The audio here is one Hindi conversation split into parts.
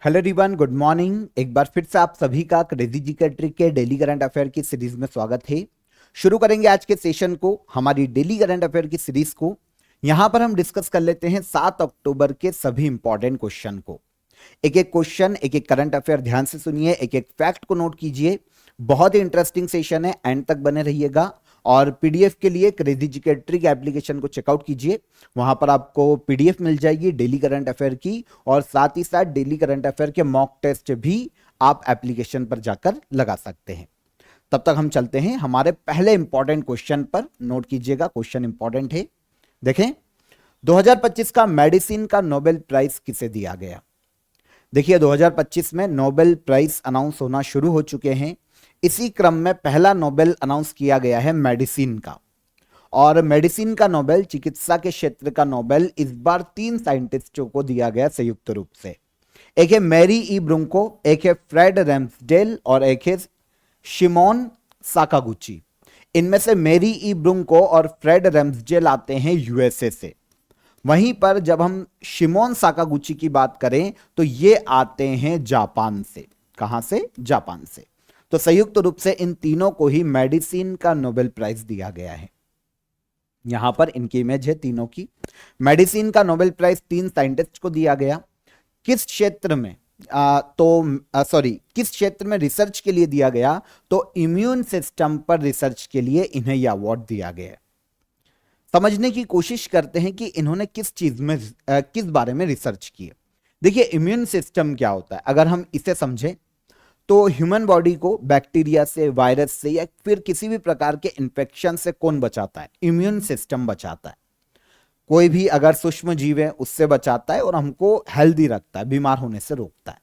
Hello everyone, good morning. एक बार फिर से आप सभी का क्रेजी जीके ट्रिक के डेली करंट अफेयर की सीरीज में स्वागत है। शुरू करेंगे आज के सेशन को, हमारी डेली करंट अफेयर की सीरीज को। यहां पर हम डिस्कस कर लेते हैं 7 अक्टूबर के सभी इंपॉर्टेंट क्वेश्चन को। एक एक क्वेश्चन, एक एक करंट अफेयर ध्यान से सुनिए, एक एक फैक्ट को नोट कीजिए। बहुत ही इंटरेस्टिंग सेशन है, एंड तक बने रहिएगा। और पीडीएफ के लिए क्रेजी जीके ट्रिक एप्लीकेशन को चेकआउट कीजिए। वहां पर आपको पीडीएफ मिल जाएगी डेली करंट अफेयर की, और साथ ही साथ डेली करंट अफेयर के मॉक टेस्ट भी आप एप्लीकेशन पर जाकर लगा सकते हैं। तब तक हम चलते हैं हमारे पहले इंपॉर्टेंट क्वेश्चन पर। नोट कीजिएगा, क्वेश्चन इंपॉर्टेंट है। देखें, 2025 का मेडिसिन का नोबेल प्राइज किसे दिया गया। देखिए, 2025 में नोबेल प्राइज अनाउंस होना शुरू हो चुके हैं। इसी क्रम में पहला नोबेल अनाउंस किया गया है मेडिसिन का। और मेडिसिन का नोबेल, चिकित्सा के क्षेत्र का नोबेल इस बार 3 साइंटिस्टों को दिया गया संयुक्त रूप से। एक है मैरी ई ब्रुंको, एक है फ्रेड रैम्सडेल और एक है शिमोन साकागुची। इनमें से मैरी ई ब्रुंको और फ्रेड रैम्सडेल आते हैं यूएसए से। वहीं पर जब हम शिमोन साकागुची की बात करें तो ये आते हैं जापान से। कहां से? जापान से। तो संयुक्त रूप से इन तीनों को ही मेडिसिन का नोबेल प्राइज दिया गया है। यहां पर इनकी इमेज है तीनों की। मेडिसिन का नोबेल प्राइज 3 साइंटिस्ट को दिया गया। किस क्षेत्र में? किस क्षेत्र में रिसर्च के लिए दिया गया? तो इम्यून सिस्टम पर रिसर्च के लिए इन्हें यह अवार्ड दिया गया। समझने की कोशिश करते हैं कि इन्होंने किस चीज में किस बारे में रिसर्च की है। देखिए, इम्यून सिस्टम क्या होता है, अगर हम इसे समझें तो ह्यूमन बॉडी को बैक्टीरिया से, वायरस से या फिर किसी भी प्रकार के इंफेक्शन से कौन बचाता है? इम्यून सिस्टम बचाता है। कोई भी अगर सूक्ष्म जीव है उससे बचाता है और हमको हेल्दी रखता है, बीमार होने से रोकता है।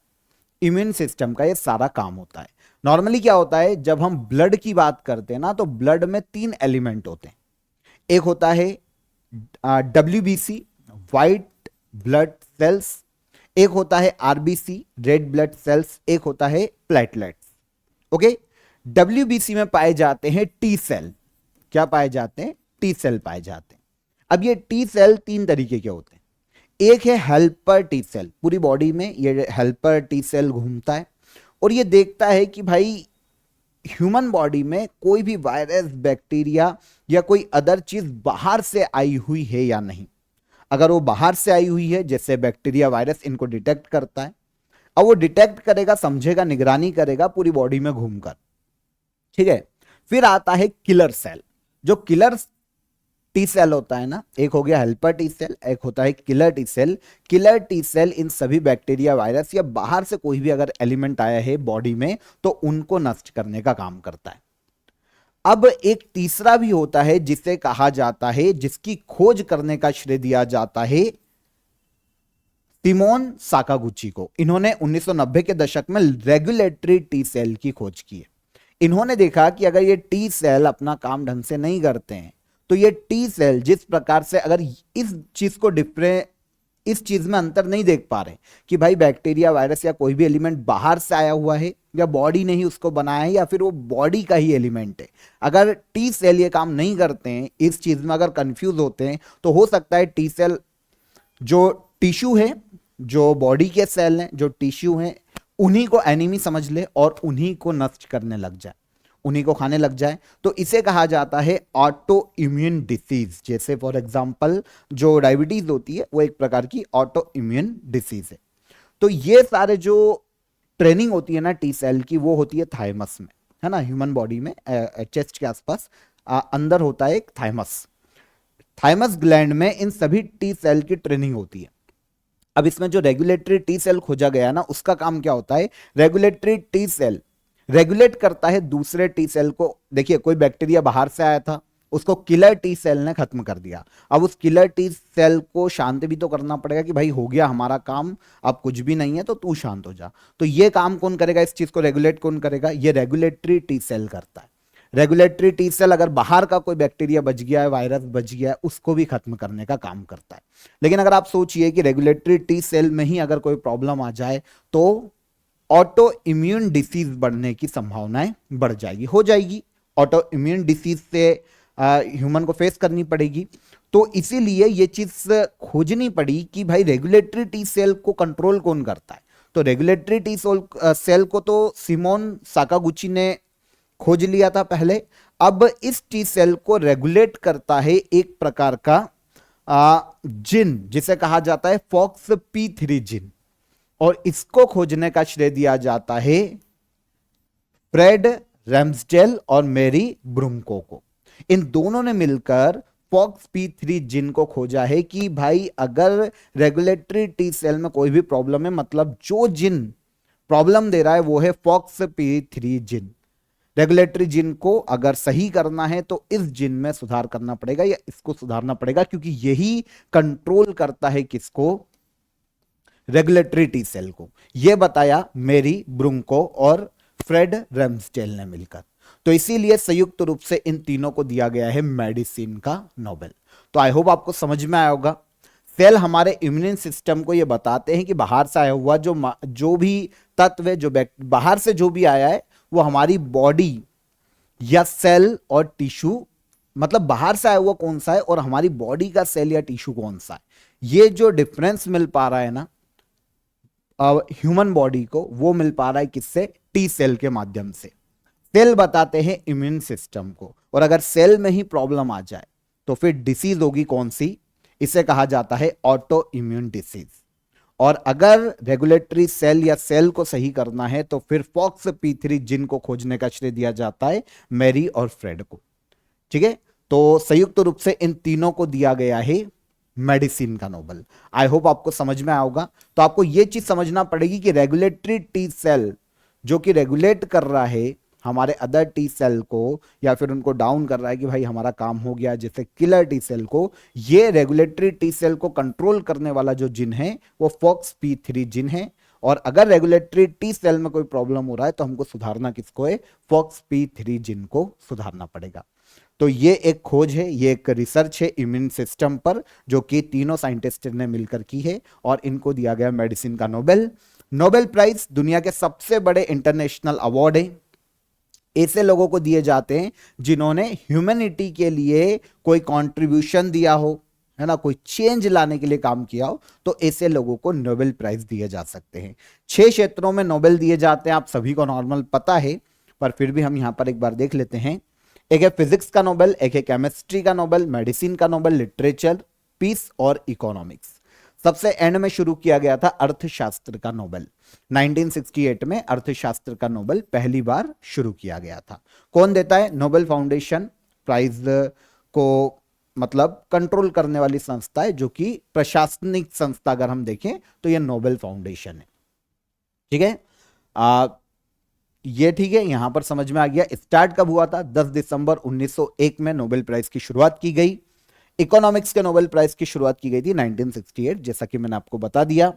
इम्यून सिस्टम का ये सारा काम होता है। नॉर्मली क्या होता है, जब हम ब्लड की बात करते हैं ना, तो ब्लड में 3 एलिमेंट होते हैं। एक होता है WBC, व्हाइट ब्लड सेल्स। एक होता है RBC, रेड ब्लड सेल्स। एक होता है प्लेटलेट्स। ओके, WBC में पाए जाते हैं टी सेल। क्या पाए जाते हैं? टी सेल पाए जाते हैं। अब ये टी सेल 3 तरीके के होते हैं। एक है हेल्पर टी सेल, पूरी बॉडी में ये हेल्पर टी सेल घूमता है और ये देखता है कि भाई ह्यूमन बॉडी में कोई भी वायरस, बैक्टीरिया या कोई अदर चीज बाहर से आई हुई है या नहीं। अगर वो बाहर से आई हुई है, जैसे बैक्टीरिया, वायरस, इनको डिटेक्ट करता है। अब वो डिटेक्ट करेगा, समझेगा, निगरानी करेगा पूरी बॉडी में घूमकर। ठीक है। फिर आता है किलर सेल। जो किलर टी सेल होता है ना, एक हो गया हेल्पर टी सेल, एक होता है killer T cell. Killer T cell इन सभी बैक्टीरिया, वायरस या बाहर से कोई भी अगर एलिमेंट आया है बॉडी में तो उनको नष्ट करने का काम करता है। अब एक तीसरा भी होता है जिसे कहा जाता है, जिसकी खोज करने का श्रेय दिया जाता है शिमोन साकागुची को। इन्होंने 1990 के दशक में रेगुलेटरी टी सेल की खोज की है। इन्होंने देखा कि अगर ये टी सेल अपना काम ढंग से नहीं करते हैं तो ये टी सेल जिस प्रकार से, अगर इस चीज में अंतर नहीं देख पा रहे कि भाई बैक्टीरिया, वायरस या कोई भी एलिमेंट बाहर से आया हुआ है या बॉडी ने ही उसको बनाया है या फिर वो बॉडी का ही एलिमेंट है। अगर टी सेल ये काम नहीं करते हैं, इस चीज में अगर कंफ्यूज होते हैं, तो हो सकता है टी सेल जो टिश्यू है, जो बॉडी के सेल हैं, जो टिश्यू हैं, उन्हीं को एनिमी समझ ले और उन्हीं को नष्ट करने लग जाए, उन्हीं को खाने लग जाए। तो इसे कहा जाता है ऑटो इम्यून डिसीज। जैसे फॉर एग्जांपल जो डायबिटीज होती है वो एक प्रकार की ऑटो इम्यून डिसीज है। तो ये सारे जो ट्रेनिंग होती है ना टी सेल की, वो होती है थाइमस में, है ना, ह्यूमन बॉडी में चेस्ट के आसपास अंदर होता है एक थाइमस। थाइमस ग्लैंड में इन सभी टी सेल की ट्रेनिंग होती है। अब इसमें जो रेगुलेटरी टी सेल खोजा गया ना, उसका काम क्या होता है? रेगुलेटरी टी सेल रेगुलेट करता है दूसरे टी सेल को। देखिए, कोई बैक्टीरिया बाहर से आया था, उसको किलर टी सेल ने खत्म कर दिया। अब उस किलर टी सेल को शांत भी तो करना पड़ेगा कि भाई हो गया हमारा काम, अब कुछ भी नहीं है तो तू शांत हो जा। तो ये काम कौन करेगा? इस चीज को रेगुलेट कौन करेगा? ये रेगुलेटरी टी सेल करता है। रेगुलेटरी टी सेल अगर बाहर का कोई बैक्टीरिया बच गया है, वायरस बच गया है, उसको भी खत्म करने का काम करता है। लेकिन अगर आप सोचिए कि रेगुलेटरी टी सेल में ही अगर कोई प्रॉब्लम आ जाए तो ऑटो इम्यून डिसीज बढ़ने की संभावनाएं बढ़ जाएगी, हो जाएगी। ऑटो इम्यून डिसीज से ह्यूमन को फेस करनी पड़ेगी। तो इसीलिए ये चीज खोजनी पड़ी कि भाई रेगुलेटरी टी सेल को कंट्रोल कौन करता है। तो रेगुलेटरी टी सेल को तो सिमोन साकागुची ने खोज लिया था पहले। अब इस टी सेल को रेगुलेट करता है एक प्रकार का जिन, जिसे कहा जाता है फॉक्स P3 जिन, और इसको खोजने का श्रेय दिया जाता है फ्रेड रैम्सडेल और मेरी ब्रूमको को। इन दोनों ने मिलकर फॉक्स P3 जिन को खोजा है कि भाई अगर रेगुलेटरी टी सेल में कोई भी प्रॉब्लम है, मतलब जो जिन प्रॉब्लम दे रहा है वो है फॉक्स P3 जिन। रेगुलेटरी जिन को अगर सही करना है तो इस जिन में सुधार करना पड़ेगा या इसको सुधारना पड़ेगा, क्योंकि यही कंट्रोल करता है किसको, रेगुलेटरी टी सेल को। यह बताया मेरी ब्रूमको और फ्रेड रैम्सडेल ने मिलकर। तो इसीलिए संयुक्त रूप से इन तीनों को दिया गया है मेडिसिन का नोबेल। तो आई होप आपको समझ में आया होगा। सेल हमारे इम्यून सिस्टम को यह बताते हैं कि बाहर से आया हुआ जो भी तत्व है, जो बाहर से जो भी आया है वो हमारी बॉडी या सेल और टिश्यू, मतलब बाहर से आया हुआ कौन सा है और हमारी बॉडी का सेल या टिश्यू कौन सा है, ये जो डिफरेंस मिल पा रहा है ना ह्यूमन बॉडी को, वो मिल पा रहा है किससे, टी सेल के माध्यम से। सेल बताते हैं इम्यून सिस्टम को, और अगर सेल में ही प्रॉब्लम आ जाए तो फिर डिसीज होगी कौन सी, इसे कहा जाता है ऑटो इम्यून डिसीज। और अगर रेगुलेटरी सेल या सेल को सही करना है तो फिर फॉक्स P3 जिन को खोजने का श्रेय दिया जाता है मैरी और फ्रेड को। ठीक है, तो संयुक्त रूप से इन तीनों को दिया गया है मेडिसिन का नोबेल। आई होप आपको समझ में आया होगा। तो आपको यह चीज समझना पड़ेगी कि रेगुलेटरी टी सेल जो कि रेगुलेट कर रहा है हमारे अदर टी सेल को या फिर उनको डाउन कर रहा है कि भाई हमारा काम हो गया, जैसे किलर टी सेल को, ये रेगुलेटरी टी सेल को कंट्रोल करने वाला जो जिन है वो फॉक्स P3 जिन है। और अगर रेगुलेटरी टी सेल में कोई प्रॉब्लम हो रहा है तो हमको सुधारना किसको है, फॉक्स P3 जिन को सुधारना पड़ेगा। तो ये एक खोज है, ये एक रिसर्च है इम्यून सिस्टम पर, जो कि तीनों साइंटिस्ट ने मिलकर की है और इनको दिया गया मेडिसिन का नोबेल। नोबेल प्राइज दुनिया के सबसे बड़े इंटरनेशनल अवार्ड है। ऐसे लोगों को दिए जाते हैं जिन्होंने ह्यूमैनिटी के लिए कोई कंट्रीब्यूशन दिया हो, है ना, कोई चेंज लाने के लिए काम किया हो, तो ऐसे लोगों को नोबेल प्राइज दिए जा सकते हैं। 6 क्षेत्रों में नोबेल दिए जाते हैं, आप सभी को नॉर्मल पता है, पर फिर भी हम यहां पर एक बार देख लेते हैं। एक है फिजिक्स का नोबेल, एक है केमिस्ट्री का नोबेल, मेडिसिन का नोबेल, लिटरेचर, पीस और इकोनॉमिक्स। सबसे एंड में शुरू किया गया था अर्थशास्त्र का नोबेल। 1968 में अर्थशास्त्र का नोबेल पहली बार शुरू किया गया था। कौन देता है, नोबेल फाउंडेशन। प्राइज को मतलब कंट्रोल करने वाली संस्था है, जो कि प्रशासनिक संस्था अगर हम देखें तो यह नोबेल फाउंडेशन है। ठीक है, ये ठीक है, यहां पर समझ में आ गया। स्टार्ट कब हुआ था, 10 दिसंबर 1901 में नोबेल प्राइज की शुरुआत की गई। इकोनॉमिक्स के नोबेल प्राइज की शुरुआत की गई थी 1968, जैसा कि मैंने आपको बता दिया।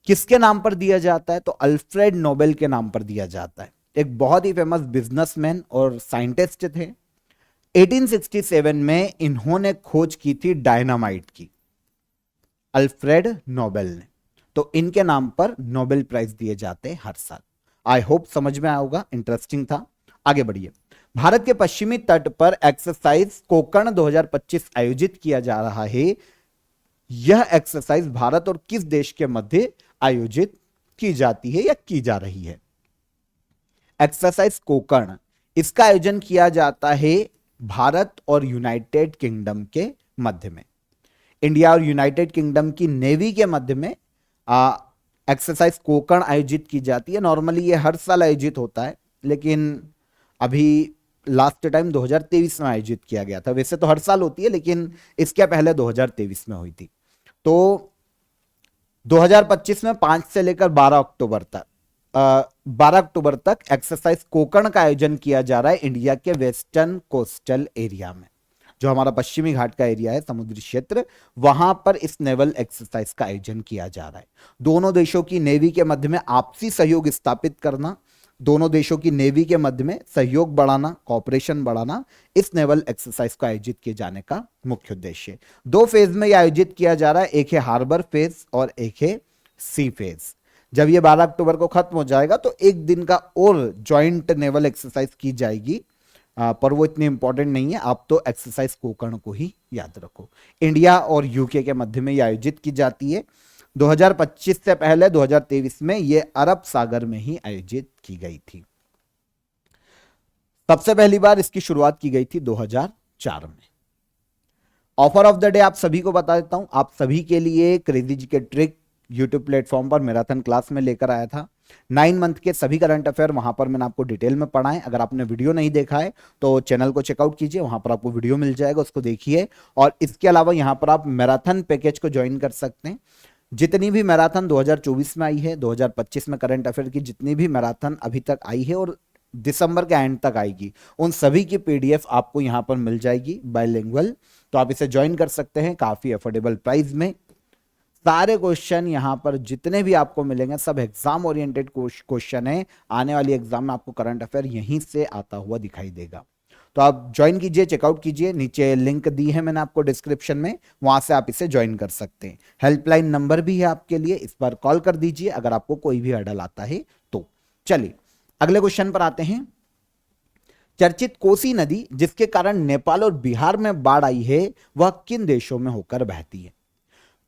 किसके नाम पर दिया जाता है, तो अल्फ्रेड नोबेल के नाम पर दिया जाता है। एक बहुत ही फेमस बिजनेसमैन और साइंटिस्ट थे। 1867 में इन्होंने खोज की थी डायनामाइट की, अल्फ्रेड नोबेल ने। तो इनके नाम पर नोबेल प्राइज दिए जाते हैं हर साल। आई होप समझ में आया होगा, इंटरेस्टिंग था। आगे बढ़िए। भारत के पश्चिमी तट पर एक्सरसाइज कोकण 2025 आयोजित किया जा रहा है। यह एक्सरसाइज भारत और किस देश के मध्य आयोजित की जाती है या की जा रही है। एक्सरसाइज कोकण, इसका आयोजन किया जाता है भारत और यूनाइटेड किंगडम के मध्य में। इंडिया और यूनाइटेड किंगडम की नेवी के मध्य में एक्सरसाइज कोकण आयोजित की जाती है। नॉर्मली ये हर साल आयोजित होता है, लेकिन अभी लास्ट टाइम 2023 में आयोजित किया गया था। वैसे तो हर साल होती है, लेकिन इसके पहले 2023 में हुई थी। तो 2025 में 5 से लेकर 12 अक्टूबर तक एक्सरसाइज कोकण का आयोजन किया जा रहा है इंडिया के वेस्टर्न कोस्टल एरिया में। जो हमारा पश्चिमी घाट का एरिया है, समुद्री क्षेत्र, वहां पर इस नेवल एक्सरसाइज का आयोजन किया जा रहा है। दोनों देशों की नेवी के मध्य में आपसी सहयोग स्थापित करना, दोनों देशों की नेवी के मध्य में सहयोग बढ़ाना, कॉपरेशन बढ़ाना, इस नेवल एक्सरसाइज को आयोजित किए जाने का मुख्य उद्देश्य है। 2 फेज में यह आयोजित किया जा रहा है, एक है हार्बर फेज और एक है सी फेज। जब ये 12 अक्टूबर को खत्म हो जाएगा तो एक दिन का और ज्वाइंट नेवल एक्सरसाइज की जाएगी, पर वो इतनी इंपॉर्टेंट नहीं है। आप तो एक्सरसाइज कोकण को ही याद रखो। इंडिया और यूके के मध्य में ये आयोजित की जाती है। 2025 से पहले 2023 में ये अरब सागर में ही आयोजित की गई थी। सबसे पहली बार इसकी शुरुआत की गई थी 2004 में। ऑफर ऑफ द डे आप सभी को बता देता हूं, आप सभी के लिए क्रेजी जी के ट्रिक यूट्यूब प्लेटफॉर्म पर मैराथन क्लास में लेकर आया था। 9 मंथ के सभी करंट अफेयर वहां पर मैंने आपको डिटेल में पढ़ाए। अगर आपने वीडियो नहीं देखा है तो चैनल को चेकआउट कीजिए, वहां पर आपको वीडियो मिल जाएगा, उसको देखिए। और इसके अलावा यहां पर आप मैराथन पैकेज को ज्वाइन कर सकते हैं। जितनी भी मैराथन 2024 में आई है, 2025 में करंट अफेयर की जितनी भी मैराथन अभी तक आई है और दिसंबर के एंड तक आएगी, उन सभी की पीडीएफ आपको यहां पर मिल जाएगी बायलिंगुअल। तो आप इसे ज्वाइन कर सकते हैं काफी अफोर्डेबल प्राइस में। सारे क्वेश्चन यहां पर जितने भी आपको मिलेंगे सब एग्जाम ओरिएंटेड क्वेश्चन है। आने वाली एग्जाम में आपको करंट अफेयर यहीं से आता हुआ दिखाई देगा। तो आप ज्वाइन कीजिए, चेकआउट कीजिए, नीचे लिंक दी है मैंने आपको डिस्क्रिप्शन में, वहां से आप इसे ज्वाइन कर सकते हैं। हेल्पलाइन नंबर भी है आपके लिए, इस पर कॉल कर दीजिए अगर आपको कोई भी हर्डल आता है तो। चलिए अगले क्वेश्चन पर आते हैं। चर्चित कोसी नदी जिसके कारण नेपाल और बिहार में बाढ़ आई है, वह किन देशों में होकर बहती है?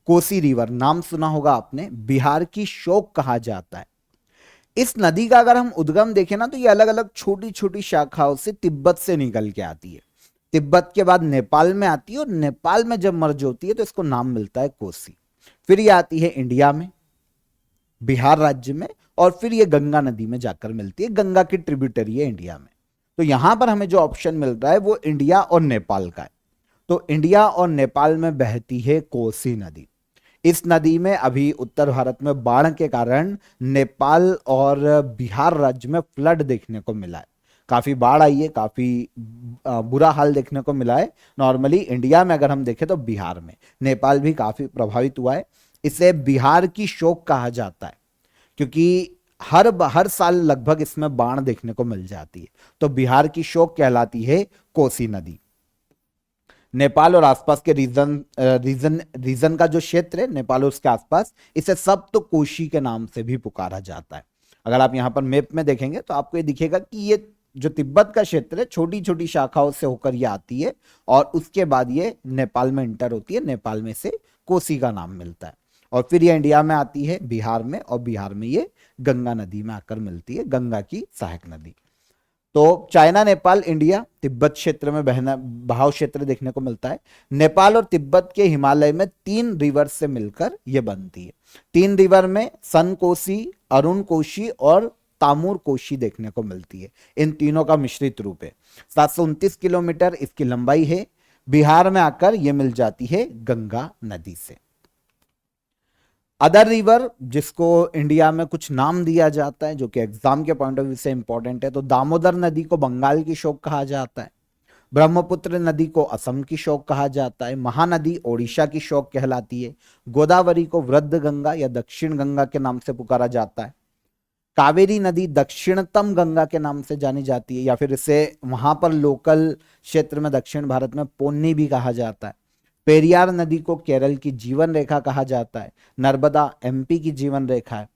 कोसी रिवर नाम सुना होगा आपने, बिहार की शोक कहा जाता है। इस नदी का अगर हम उद्गम देखें ना तो ये अलग अलग छोटी छोटी शाखाओं से तिब्बत से निकल के आती है। तिब्बत के बाद नेपाल में आती है और नेपाल में जब मर्ज होती है तो इसको नाम मिलता है कोसी। फिर ये आती है इंडिया में, बिहार राज्य में, और फिर ये गंगा नदी में जाकर मिलती है। गंगा की ट्रिब्यूटरी है इंडिया में। तो यहां पर हमें जो ऑप्शन मिल रहा है वो इंडिया और नेपाल का है। तो इंडिया और नेपाल में बहती है कोसी नदी। इस नदी में अभी उत्तर भारत में बाढ़ के कारण नेपाल और बिहार राज्य में फ्लड देखने को मिला है। काफी बाढ़ आई है, काफी बुरा हाल देखने को मिला है। नॉर्मली इंडिया में अगर हम देखें तो बिहार में, नेपाल भी काफी प्रभावित हुआ है। इसे बिहार की शोक कहा जाता है क्योंकि हर साल लगभग इसमें बाढ़ देखने को मिल जाती है। तो बिहार की शोक कहलाती है कोसी नदी। नेपाल और आसपास के रीजन का जो क्षेत्र है नेपाल और उसके आसपास, इसे सप्तकोशी के नाम से भी पुकारा जाता है। अगर आप यहां पर मैप में देखेंगे तो आपको ये दिखेगा कि ये जो तिब्बत का क्षेत्र है छोटी छोटी शाखाओं से होकर ये आती है और उसके बाद ये नेपाल में इंटर होती है। नेपाल में से कोसी का नाम मिलता है और फिर ये इंडिया में आती है बिहार में, और बिहार में ये गंगा नदी में आकर मिलती है, गंगा की सहायक नदी। तो चाइना, नेपाल, इंडिया, तिब्बत क्षेत्र में बहाव क्षेत्र देखने को मिलता है। नेपाल और तिब्बत के हिमालय में 3 रिवर से मिलकर यह बनती है। 3 रिवर में सन कोसी, अरुण कोशी और तामूर कोशी देखने को मिलती है। इन तीनों का मिश्रित रूप है। 729 किलोमीटर इसकी लंबाई है। बिहार में आकर यह मिल जाती है गंगा नदी से। अदर रिवर जिसको इंडिया में कुछ नाम दिया जाता है जो कि एग्जाम के पॉइंट ऑफ व्यू से इंपॉर्टेंट है, तो दामोदर नदी को बंगाल की शोक कहा जाता है, ब्रह्मपुत्र नदी को असम की शोक कहा जाता है, महानदी ओडिशा की शोक कहलाती है, गोदावरी को वृद्ध गंगा या दक्षिण गंगा के नाम से पुकारा जाता है, कावेरी नदी दक्षिणतम गंगा के नाम से जानी जाती है या फिर इसे वहां पर लोकल क्षेत्र में दक्षिण भारत में पोन्नी भी कहा जाता है, पेरियार नदी को केरल की जीवन रेखा कहा जाता है, नर्मदा एमपी की जीवन रेखा है,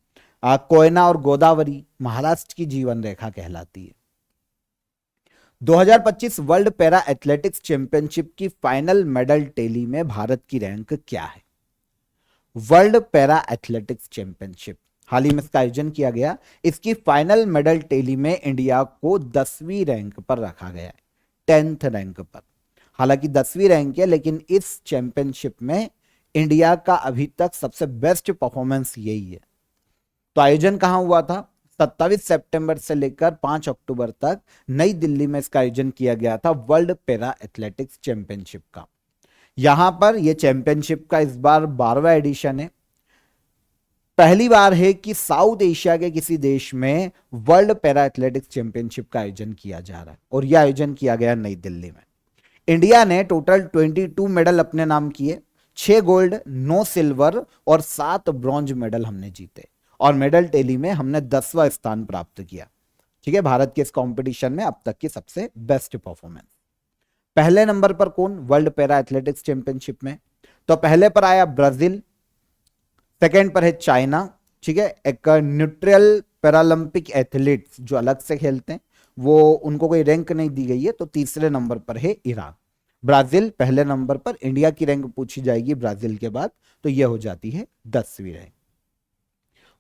कोयना और गोदावरी महाराष्ट्र की जीवन रेखा कहलाती है। 2025 वर्ल्ड पैरा एथलेटिक्स चैंपियनशिप की फाइनल मेडल टेली में भारत की रैंक क्या है? वर्ल्ड पैरा एथलेटिक्स चैंपियनशिप हाल ही में इसका आयोजन किया गया। इसकी फाइनल मेडल टेली में इंडिया को 10वीं रैंक पर रखा गया है, 10th रैंक पर। हालांकि 10वीं रैंक है, लेकिन इस चैंपियनशिप में इंडिया का अभी तक सबसे बेस्ट परफॉर्मेंस यही है। तो आयोजन कहां हुआ था? 27 सितंबर से लेकर 5 अक्टूबर तक नई दिल्ली में इसका आयोजन किया गया था, वर्ल्ड पैरा एथलेटिक्स चैंपियनशिप का। यहां पर यह चैंपियनशिप का इस बार 12वां एडिशन है। पहली बार है कि साउथ एशिया के किसी देश में वर्ल्ड पैरा एथलेटिक्स चैंपियनशिप का आयोजन किया जा रहा है और यह आयोजन किया गया नई दिल्ली में। इंडिया ने टोटल 22 मेडल अपने नाम किए, 6 गोल्ड, 9 सिल्वर और 7 ब्रॉन्ज मेडल हमने जीते और मेडल टेली में हमने 10वां स्थान प्राप्त किया। ठीक है, भारत के इस कंपटीशन में अब तक की सबसे बेस्ट परफॉर्मेंस। पहले नंबर पर कौन वर्ल्ड पैरा एथलेटिक्स चैंपियनशिप में? तो पहले पर आया ब्राजील, सेकेंड पर है चाइना। ठीक है, एक न्यूट्रल पैरालंपिक एथलीट्स जो अलग से खेलते हैं, वो उनको कोई रैंक नहीं दी गई है। तो तीसरे नंबर पर है ईरान। ब्राजील पहले नंबर पर। इंडिया की रैंक पूछी जाएगी ब्राजील के बाद तो यह हो जाती है 10वीं rank.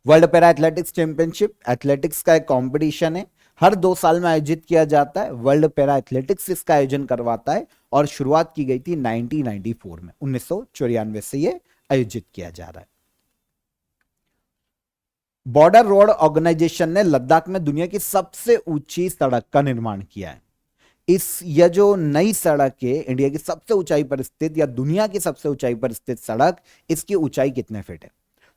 World para athletics championship athletics का एक कंपटीशन है, हर 2 साल में आयोजित किया जाता है। वर्ल्ड पैरा एथलेटिक्स इसका आयोजन करवाता है और शुरुआत की गई थी 1994 में, 1994 से यह आयोजित किया जा रहा है। बॉर्डर रोड ऑर्गेनाइजेशन ने लद्दाख में दुनिया की सबसे ऊंची सड़क का निर्माण किया है। यह जो नई सड़क है, इंडिया की सबसे ऊंचाई पर स्थित या दुनिया की सबसे ऊंचाई पर स्थित सड़क, इसकी ऊंचाई कितने फीट है?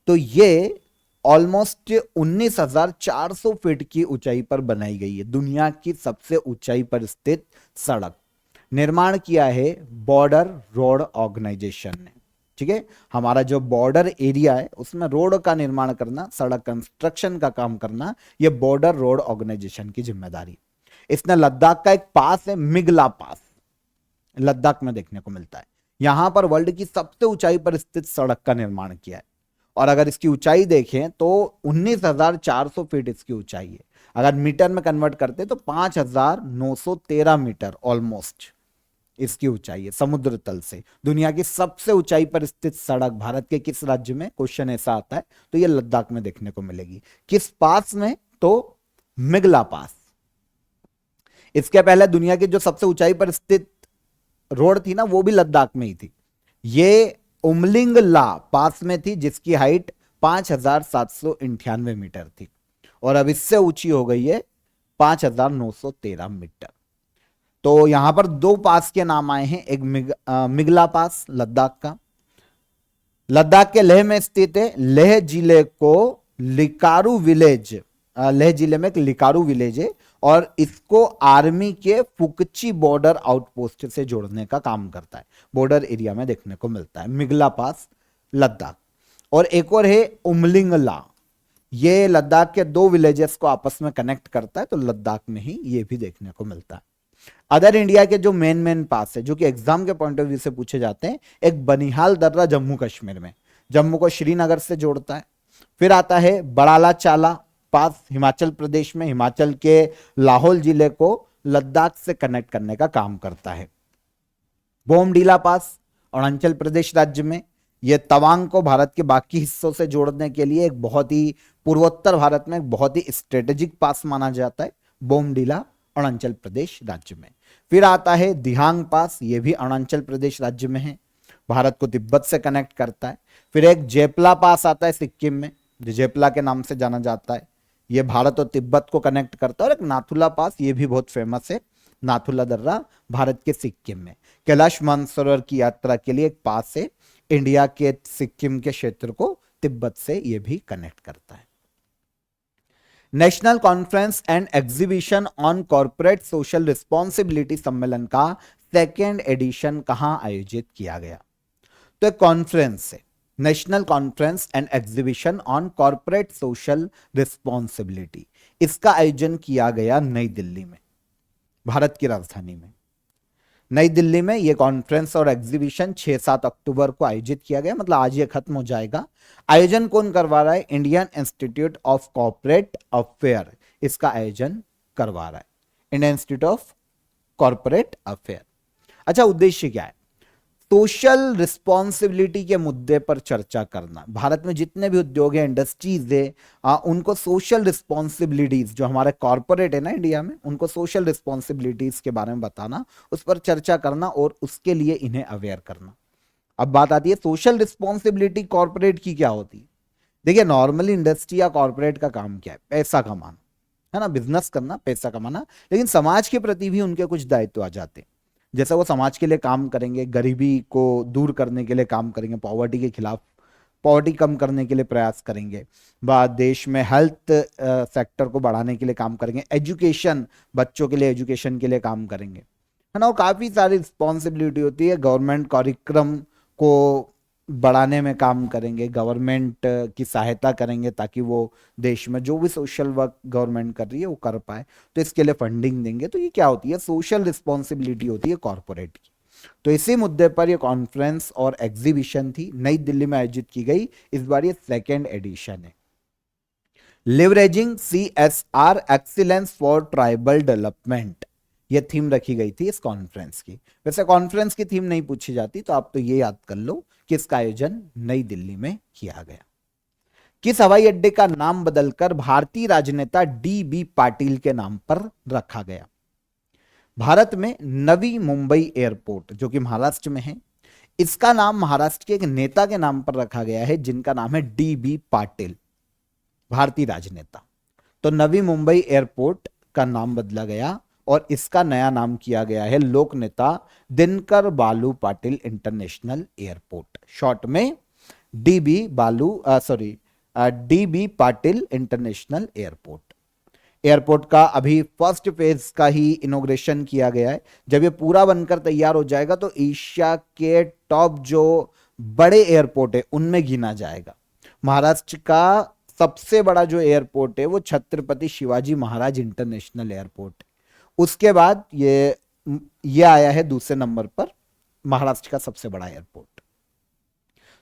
तो ये ऑलमोस्ट 19,400 फीट की ऊंचाई पर बनाई गई है। दुनिया की सबसे ऊंचाई पर स्थित सड़क निर्माण किया है बॉर्डर रोड ऑर्गेनाइजेशन ने। ठीक है, हमारा जो बॉर्डर एरिया है उसमें रोड का निर्माण करना, सड़क कंस्ट्रक्शन का काम करना, यह बॉर्डर रोड ऑर्गेनाइजेशन की जिम्मेदारी। इसने लद्दाख का एक पास है, मिगला पास, लद्दाख में देखने को मिलता है। यहां पर वर्ल्ड की सबसे ऊंचाई पर स्थित सड़क का निर्माण किया है। और अगर इसकी ऊंचाई देखें तो 19,400 फीट इसकी ऊंचाई है। अगर मीटर में कन्वर्ट करते तो 5,913 मीटर ऑलमोस्ट इसकी ऊंचाई है समुद्र तल से। दुनिया की सबसे ऊंचाई पर स्थित सड़क भारत के किस राज्य में, क्वेश्चन ऐसा आता है तो ये लद्दाख में देखने को मिलेगी। किस पास में? तो मिगला पास। इसके पहले दुनिया की जो सबसे ऊंचाई पर स्थित रोड थी ना, वो भी लद्दाख में ही थी। ये उमलिंगला पास में थी जिसकी हाइट 5,798 मीटर थी और अब इससे ऊंची हो गई है 5,913 मीटर। तो यहां पर 2 पास के नाम आए हैं, एक मिगला पास लद्दाख का, लद्दाख के लेह में स्थित है। लेह जिले को लिकारु विलेज, लेह जिले में एक लिकारु विलेज है और इसको आर्मी के फुकची बॉर्डर आउटपोस्ट से जोड़ने का काम करता है। बॉर्डर एरिया में देखने को मिलता है मिगला पास लद्दाख। और एक और है उमलिंगला, ये लद्दाख के 2 विलेजेस को आपस में कनेक्ट करता है, तो लद्दाख में ही ये भी देखने को मिलता है। अदर इंडिया के जो मेन पास है जो कि एग्जाम के पॉइंट ऑफ व्यू से पूछे जाते हैं, एक बनिहाल दर्रा जम्मू कश्मीर में, जम्मू को श्रीनगर से जोड़ता है। फिर आता है बड़ाला चाला पास हिमाचल प्रदेश में, हिमाचल के लाहौल जिले को लद्दाख से कनेक्ट करने का काम करता है। बोमडीला पास अरुणाचल प्रदेश राज्य में, यह तवांग को भारत के बाकी हिस्सों से जोड़ने के लिए एक बहुत ही पूर्वोत्तर भारत में एक बहुत ही स्ट्रेटेजिक पास माना जाता है, बोमडीला अरुणाचल प्रदेश राज्य में। फिर आता है दिहांग पास, यह भी अरुणाचल प्रदेश राज्य में है, भारत को तिब्बत से कनेक्ट करता है। फिर एक जेपला पास आता है सिक्किम में, जो जेपला के नाम से जाना जाता है, यह भारत और तिब्बत को कनेक्ट करता है। और एक नाथुला पास, यह भी बहुत फेमस है, नाथुला दर्रा भारत के सिक्किम में। कैलाश मानसरोवर की यात्रा के लिए एक पास है, इंडिया के सिक्किम के क्षेत्र को तिब्बत से यह भी कनेक्ट करता है। National conference and exhibition on corporate social responsibility सम्मेलन का 2nd एडिशन कहां आयोजित किया गया? तो एक कॉन्फ्रेंस है, national conference and exhibition on corporate social responsibility, इसका आयोजन किया गया नई दिल्ली में, भारत की राजधानी में। नई दिल्ली में यह कॉन्फ्रेंस और एग्जीबिशन 6-7 अक्टूबर को आयोजित किया गया, मतलब आज ये खत्म हो जाएगा। आयोजन कौन करवा रहा है? Indian institute of corporate affair इसका आयोजन करवा रहा है, Indian institute of corporate affair. अच्छा, उद्देश्य क्या है? सोशल रिस्पॉन्सिबिलिटी के मुद्दे पर चर्चा करना। भारत में जितने भी उद्योग है, इंडस्ट्रीज है, उनको सोशल रिस्पॉन्सिबिलिटीज, जो हमारे कॉर्पोरेट है ना इंडिया में, उनको सोशल रिस्पॉन्सिबिलिटीज के बारे में बताना, उस पर चर्चा करना और उसके लिए इन्हें अवेयर करना। अब बात आती है सोशल रिस्पॉन्सिबिलिटी कॉर्पोरेट की क्या होती है। देखिए, नॉर्मली इंडस्ट्री या कॉर्पोरेट का काम क्या है? पैसा कमाना, है ना, बिजनेस करना, पैसा कमाना। लेकिन समाज के प्रति भी उनके कुछ दायित्व आ जाते हैं। जैसा वो समाज के लिए काम करेंगे, गरीबी को दूर करने के लिए काम करेंगे, पॉवर्टी के खिलाफ, पॉवर्टी कम करने के लिए प्रयास करेंगे, बाद देश में हेल्थ सेक्टर को बढ़ाने के लिए काम करेंगे, एजुकेशन, बच्चों के लिए एजुकेशन के लिए काम करेंगे, है ना। और काफ़ी सारी रिस्पॉन्सिबिलिटी होती है, गवर्नमेंट कार्यक्रम को बढ़ाने में काम करेंगे, गवर्नमेंट की सहायता करेंगे ताकि वो देश में जो भी सोशल वर्क गवर्नमेंट कर रही है वो कर पाए, तो इसके लिए फंडिंग देंगे। तो ये क्या होती है? सोशल रिस्पॉन्सिबिलिटी होती है कॉर्पोरेट की। तो इसी मुद्दे पर ये कॉन्फ्रेंस और एग्जीबिशन थी, नई दिल्ली में आयोजित की गई। इस बार ये 2nd एडिशन है। Leveraging CSR excellence for tribal development, ये थीम रखी गई थी इस कॉन्फ्रेंस की। वैसे कॉन्फ्रेंस की थीम नहीं पूछी जाती, तो आप तो ये याद कर लो कि इसका आयोजन नई दिल्ली में किया गया। किस हवाई अड्डे का नाम बदलकर भारतीय राजनेता डी.बी. पाटिल के नाम पर रखा गया? भारत में नवी मुंबई एयरपोर्ट जो कि महाराष्ट्र में है, इसका नाम महाराष्ट्र के एक नेता के नाम पर रखा गया है जिनका नाम है डी.बी. पाटिल, भारतीय राजनेता। तो नवी मुंबई एयरपोर्ट का नाम बदला गया और इसका नया नाम किया गया है लोक नेता दिनकर बालू पाटिल इंटरनेशनल एयरपोर्ट, शॉर्ट में DB. Patil international airport. Airport का अभी फर्स्ट फेज का ही इनॉग्रेशन किया गया है। जब ये पूरा बनकर तैयार हो जाएगा तो एशिया के टॉप जो बड़े एयरपोर्ट है उनमें गिना जाएगा। महाराष्ट्र का सबसे बड़ा जो एयरपोर्ट है वो छत्रपति शिवाजी महाराज इंटरनेशनल एयरपोर्ट, उसके बाद ये आया है दूसरे नंबर पर महाराष्ट्र का सबसे बड़ा एयरपोर्ट।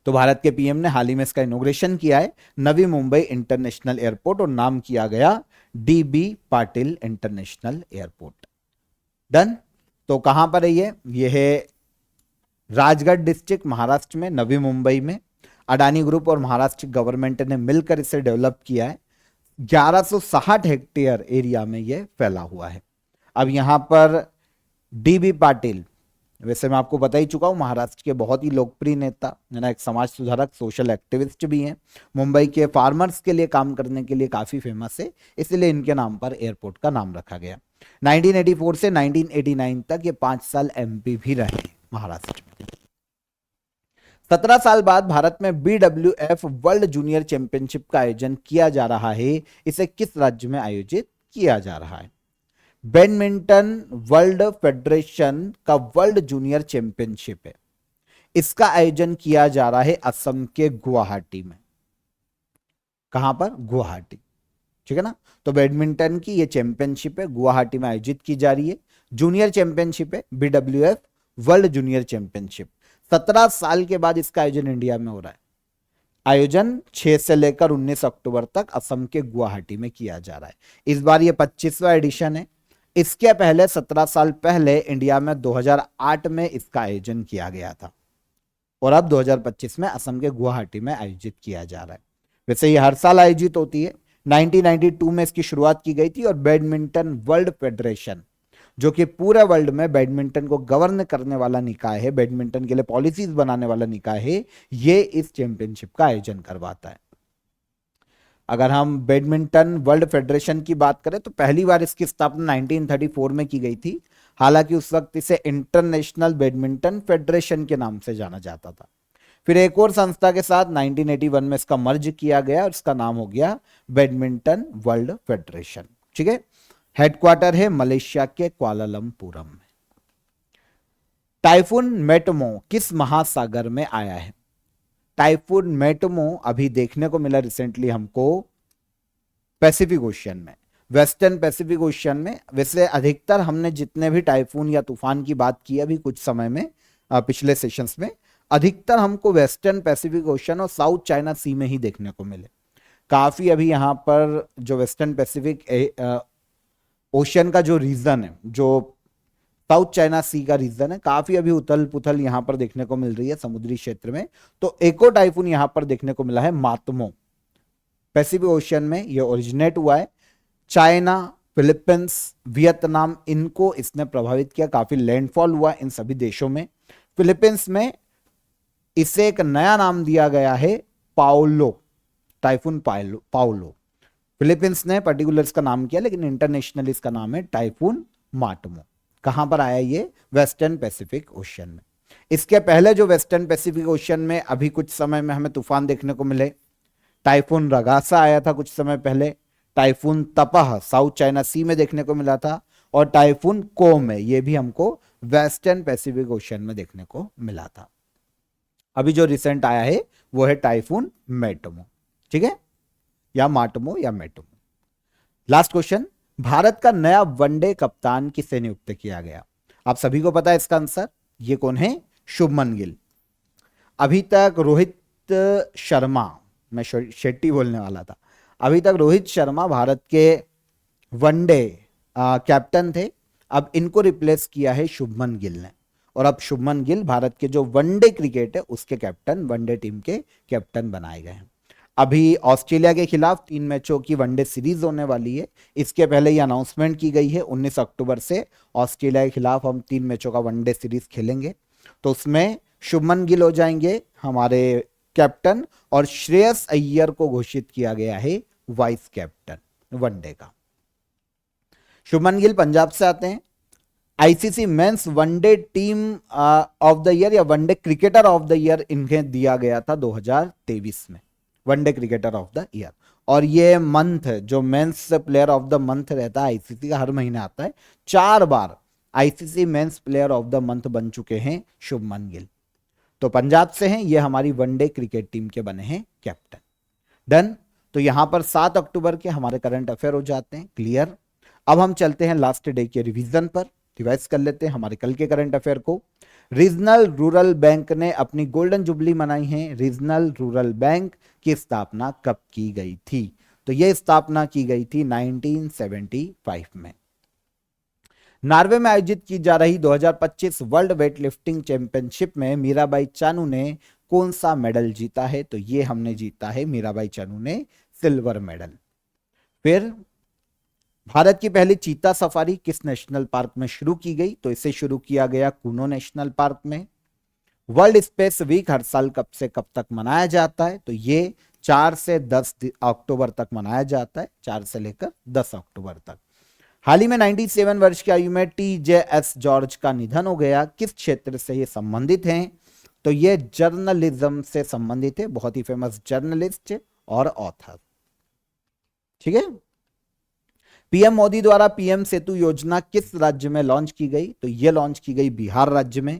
तो भारत के पीएम ने हाल ही में इसका इनॉग्रेशन किया है, नवी मुंबई इंटरनेशनल एयरपोर्ट, और नाम किया गया DB. Patil international airport. Done. तो कहां पर है ये है राजगढ़ डिस्ट्रिक्ट महाराष्ट्र में, नवी मुंबई में। अडानी ग्रुप और महाराष्ट्र गवर्नमेंट ने मिलकर इसे डेवलप किया है। 1160 हेक्टेयर एरिया में यह फैला हुआ है। अब यहां पर डी.बी. पाटिल, वैसे मैं आपको बता ही चुका हूं, महाराष्ट्र के बहुत ही लोकप्रिय नेता है ना, एक समाज सुधारक, सोशल एक्टिविस्ट भी हैं। मुंबई के फार्मर्स के लिए काम करने के लिए काफी फेमस है, इसलिए इनके नाम पर एयरपोर्ट का नाम रखा गया। 1984 से 1989 तक ये 5 साल एमपी भी रहे महाराष्ट्र में। 17 साल बाद भारत में BWF वर्ल्ड जूनियर चैंपियनशिप का आयोजन किया जा रहा है। इसे किस राज्य में आयोजित किया जा रहा है? बैडमिंटन वर्ल्ड फेडरेशन का वर्ल्ड जूनियर चैंपियनशिप है, इसका आयोजन किया जा रहा है असम के गुवाहाटी में। कहां पर? गुवाहाटी, ठीक है ना। तो बैडमिंटन की ये चैंपियनशिप है, गुवाहाटी में आयोजित की जा रही है। जूनियर चैंपियनशिप है, BWF वर्ल्ड जूनियर चैंपियनशिप। 17 साल के बाद इसका आयोजन इंडिया में हो रहा है। आयोजन 6 से लेकर 19 अक्टूबर तक असम के गुवाहाटी में किया जा रहा है। इस बार ये 25वां एडिशन है। इसके पहले 17 साल पहले इंडिया में 2008 में इसका आयोजन किया गया था और अब 2025 में असम के गुवाहाटी में आयोजित किया जा रहा है। वैसे ये हर साल आयोजित होती है। 1992 में इसकी शुरुआत की गई थी और बैडमिंटन वर्ल्ड फेडरेशन, जो कि पूरे वर्ल्ड में बैडमिंटन को गवर्न करने वाला निकाय है, बैडमिंटन के लिए पॉलिसीज बनाने वाला निकाय है, ये इस चैंपियनशिप का आयोजन करवाता है। अगर हम बैडमिंटन वर्ल्ड फेडरेशन की बात करें तो पहली बार इसकी स्थापना 1934 में की गई थी। हालांकि उस वक्त इसे इंटरनेशनल बैडमिंटन फेडरेशन के नाम से जाना जाता था। फिर एक और संस्था के साथ 1981 में इसका मर्ज किया गया और इसका नाम हो गया बैडमिंटन वर्ल्ड फेडरेशन, ठीक है। हेडक्वार्टर है मलेशिया के कुआलालंपुरम में। टाइफून मेटमो किस महासागर में आया है? टाइफून मेटमो अभी देखने को मिला रिसेंटली हमको पैसिफिक ओशियन में, वेस्टर्न पैसिफिक ओशियन में। वैसे अधिकतर हमने जितने भी टाइफून या तूफान की बात की अभी कुछ समय में पिछले सेशंस में, अधिकतर हमको वेस्टर्न पैसिफिक ओशियन और साउथ चाइना सी में ही देखने को मिले। काफी अभी यहाँ पर जो वेस्टर्न पैसिफिक ओशियन का जो रीजन है, जो साउथ चाइना सी का रीजन है, काफी अभी उथल पुथल यहां पर देखने को मिल रही है समुद्री क्षेत्र में। तो एक और टाइफून यहां पर देखने को मिला है मातमो, पैसिफिक ओशियन में ये ओरिजिनेट हुआ है। चाइना, फिलीपींस, वियतनाम, इनको इसने प्रभावित किया, काफी लैंडफॉल हुआ इन सभी देशों में। फिलीपींस में इसे एक नया नाम दिया गया है पाओलो, टाइफून पाओलो। फिलीपींस ने पर्टिकुलर इसका नाम किया, लेकिन इंटरनेशनल इसका नाम है टाइफून माटमो। कहां पर आया ये? वेस्टर्न पैसिफिक ओशियन में। इसके पहले जो वेस्टर्न पैसिफिक ओशियन में अभी कुछ समय में हमें तूफान देखने को मिले, टाइफून रगासा आया था कुछ समय पहले, टाइफून तपह साउथ चाइना सी में देखने को मिला था, और टाइफून कोम है, ये भी हमको वेस्टर्न पैसिफिक ओशियन में देखने को मिला था। अभी जो रिसेंट आया है वो है टाइफून मेटमो, ठीक है, या माटमो या मेटमो। लास्ट क्वेश्चन, भारत का नया वनडे कप्तान किसे नियुक्त किया गया? आप सभी को पता है इसका आंसर, ये कौन है? शुभमन गिल। अभी तक रोहित शर्मा, मैं शेट्टी बोलने वाला था, अभी तक रोहित शर्मा भारत के वनडे कैप्टन थे। अब इनको रिप्लेस किया है शुभमन गिल ने, और अब शुभमन गिल भारत के जो वनडे क्रिकेट है उसके कैप्टन, वनडे टीम के कैप्टन बनाए गए हैं। अभी ऑस्ट्रेलिया के खिलाफ 3 मैचों की वनडे सीरीज होने वाली है। इसके पहले ये अनाउंसमेंट की गई है 19 अक्टूबर से ऑस्ट्रेलिया के खिलाफ हम 3 मैचों का वनडे सीरीज खेलेंगे। तो उसमें शुभमन गिल हो जाएंगे हमारे कैप्टन, और श्रेयस अय्यर को घोषित किया गया है वाइस कैप्टन वनडे का। शुभमन गिल पंजाब से आते हैं। ICC men's one day team of the year या one day cricketer of the year इन्हें दिया गया था 2023 में, one day cricketer of the year. और ये मंथ जो men's player of the month रहता है आईसीसी का, हर महीने आता है, 4 बार ICC men's player of the month बन चुके हैं शुभमन गिल। तो पंजाब से हैं, ये हमारी वनडे क्रिकेट टीम के बने हैं कैप्टन। डन। तो यहां पर 7 अक्टूबर के हमारे करंट अफेयर हो जाते हैं क्लियर। अब हम चलते हैं लास्ट डे के रिवीजन पर, रिवाइज कर लेते हैं हमारे कल के करंट अफेयर को। रीजनल रूरल बैंक ने अपनी गोल्डन जुबली मनाई है। रीजनल रूरल बैंक की स्थापना कब की गई थी? तो यह स्थापना की गई थी 1975 में। नॉर्वे में आयोजित की जा रही 2025 वर्ल्ड वेटलिफ्टिंग चैंपियनशिप में मीराबाई चानू ने कौन सा मेडल जीता है? तो ये हमने जीता है, मीराबाई चानू ने सिल्वर मेडल। फिर भारत की पहली चीता सफारी किस नेशनल पार्क में शुरू की गई? तो इसे शुरू किया गया कूनो नेशनल पार्क में। वर्ल्ड स्पेस वीक हर साल कब से कब तक मनाया जाता है? तो ये 4 से 10 अक्टूबर तक मनाया जाता है, 4 से लेकर 10 अक्टूबर तक। हाल ही में 97 वर्ष की आयु में TJS जॉर्ज का निधन हो गया। किस क्षेत्र से ये संबंधित हैं? तो ये जर्नलिज्म से संबंधित है, बहुत ही फेमस जर्नलिस्ट और ऑथर। ठीक है। पीएम मोदी द्वारा पीएम सेतु योजना किस राज्य में लॉन्च की गई? तो यह लॉन्च की गई बिहार राज्य में।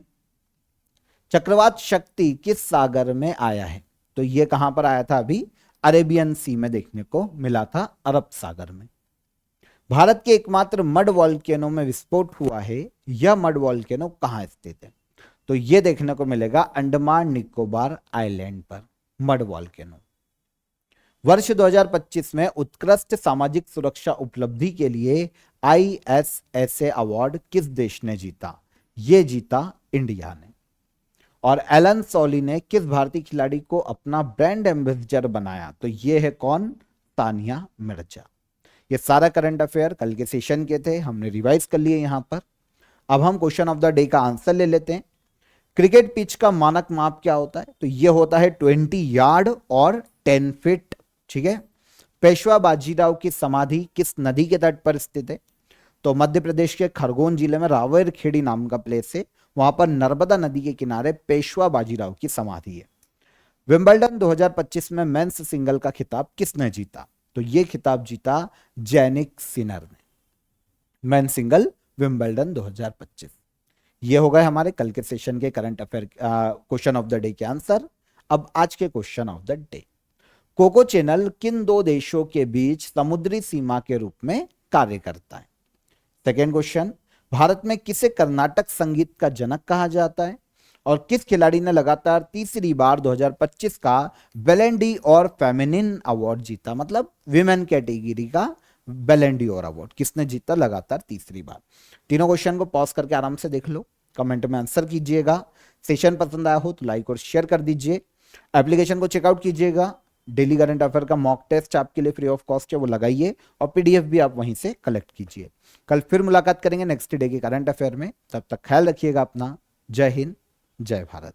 चक्रवात शक्ति किस सागर में आया है? तो यह कहां पर आया था? अभी अरेबियन सी में देखने को मिला था, अरब सागर में। भारत के एकमात्र मड वॉल्केनो में विस्फोट हुआ है। यह मड वॉल्केनो कहां स्थित है? तो यह देखने को मिलेगा अंडमान निकोबार आइलैंड पर, मड वॉल्केनो। वर्ष 2025 में उत्कृष्ट सामाजिक सुरक्षा उपलब्धि के लिए ISSA अवार्ड किस देश ने जीता? यह जीता इंडिया ने। और एलन सोली ने किस भारतीय खिलाड़ी को अपना ब्रांड एम्बेसडर बनाया? तो यह है कौन? तानिया मिर्जा। ये सारा करंट अफेयर कल के सेशन के थे, हमने रिवाइज कर लिए यहां पर। अब हम क्वेश्चन ऑफ द डे का आंसर ले लेते हैं। क्रिकेट पिच का मानक माप क्या होता है? तो यह होता है 20 यार्ड और 10 फीट। ठीक है। पेशवा बाजीराव की समाधि किस नदी के तट पर स्थित है? तो मध्य प्रदेश के खरगोन जिले में रावेर खेड़ी नाम का प्लेस है, वहां पर नर्मदा नदी के किनारे पेशवा बाजीराव की समाधि है। विंबलडन 2025 में मेंस सिंगल का खिताब किसने जीता? तो यह खिताब जीता जैनिक सिनर ने, मेन सिंगल विंबलडन 2025। ये हो गए हमारे कल के सेशन के current affair question of the day के आंसर। अब आज के question of the day. Coco Chanel किन 2 देशों के बीच समुद्री सीमा के रूप में कार्य करता है? सेकेंड क्वेश्चन, भारत में किसे कर्नाटक संगीत का जनक कहा जाता है? और किस खिलाड़ी ने लगातार तीसरी बार 2025 का बेलेंडी और फेमिनिन अवार्ड जीता? मतलब विमेन कैटेगरी का बेलेंडी और अवार्ड किसने जीता लगातार तीसरी बार? तीनों क्वेश्चन को पॉज करके आराम से देख लो, कमेंट में आंसर कीजिएगा। सेशन पसंद आया हो तो लाइक और शेयर कर दीजिए। एप्लीकेशन को चेकआउट कीजिएगा। डेली करंट अफेयर का मॉक टेस्ट आपके लिए फ्री ऑफ कॉस्ट है, वो लगाइए, और पीडीएफ भी आप वहीं से कलेक्ट कीजिए। कल फिर मुलाकात करेंगे नेक्स्ट डे के करंट अफेयर में। तब तक ख्याल रखिएगा अपना। जय हिंद, जय भारत।